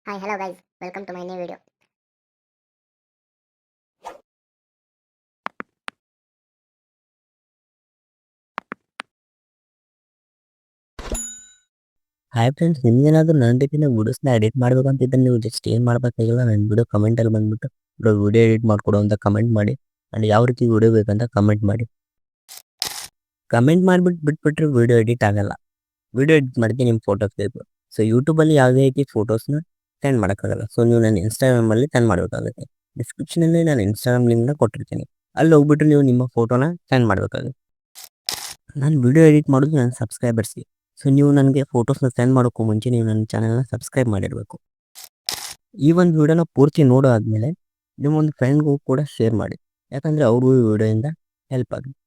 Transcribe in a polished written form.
Hi, hello guys. Welcome to my new video. Hi friends, ನಿಮ್ಗೇನಾದ್ರೂ ನನ್ನ ರೀತಿಯ ವಿಡಿಯೋಸ್ನ edit ಮಾಡ್ಬೇಕಂತಿದ್ರೆ ನೀವು ಜಸ್ಟ್ ಏನು ಮಾಡಬೇಕಾಗಿಲ್ಲ, ನನ್ನ ವಿಡಿಯೋ ಕಮೆಂಟಲ್ಲಿ ಬಂದ್ಬಿಟ್ಟು ವಿಡಿಯೋ ಎಡಿಟ್ ಮಾಡಿಕೊಡು ಅಂತ ಕಮೆಂಟ್ ಮಾಡಿ. ಆ್ಯಂಡ್ ಯಾವ ರೀತಿ ವಿಡಿಯೋ ಬೇಕಂತ ಕಮೆಂಟ್ ಮಾಡಿ. ಕಮೆಂಟ್ ಮಾಡಿಬಿಟ್ಟು ಬಿಟ್ಬಿಟ್ರೆ ವಿಡಿಯೋ ಎಡಿಟ್ ಆಗಲ್ಲ. ವಿಡಿಯೋ ಎಡಿಟ್ ಮಾಡೋಕ್ಕೆ ನಿಮ್ಮ ಫೋಟೋಸ್ ಬೇಕು. ಸೊ ಯೂಟ್ಯೂಬಲ್ಲಿ ಯಾವುದೇ ರೀತಿ ಫೋಟೋಸ್ನ ಸೆಂಡ್ ಮಾಡೋಕ್ಕಾಗಲ್ಲ. ಸೊ ನೀವು ನನ್ನ ಇನ್ಸ್ಟಾಗ್ರಾಮಲ್ಲಿ ಸೆಂಡ್ ಮಾಡಬೇಕಾಗುತ್ತೆ. ಡಿಸ್ಕ್ರಿಪ್ಷನಲ್ಲಿ ನಾನು ಇನ್ಸ್ಟಾಗ್ರಾಮ್ ಲಿಂಕ್ನ ಕೊಟ್ಟಿರ್ತೀನಿ. ಅಲ್ಲಿ ಹೋಗ್ಬಿಟ್ಟು ನೀವು ನಿಮ್ಮ ಫೋಟೋನ ಸೆಂಡ್ ಮಾಡಬೇಕಾಗುತ್ತೆ. ನಾನು ವಿಡಿಯೋ ಎಡಿಟ್ ಮಾಡೋದು ನನ್ನ ಸಬ್ಸ್ಕ್ರೈಬರ್ಸ್ಗೆ. ಸೊ ನೀವು ನನಗೆ ಫೋಟೋಸ್ನ ಸೆಂಡ್ ಮಾಡೋಕ್ಕೂ ಮುಂಚೆ ನೀವು ನನ್ನ ಚಾನಲ್ನ ಸಬ್ಸ್ಕ್ರೈಬ್ ಮಾಡಿರಬೇಕು. ಈ ಒಂದು ವಿಡಿಯೋನ ಪೂರ್ತಿ ನೋಡೋ ಆದಮೇಲೆ ನಿಮ್ಮೊಂದು ಫ್ರೆಂಡ್ಗೂ ಕೂಡ ಶೇರ್ ಮಾಡಿ. ಯಾಕಂದರೆ ಅವ್ರಿಗೂ ಈ ವಿಡಿಯೋಯಿಂದ ಹೆಲ್ಪ್ ಆಗುತ್ತೆ.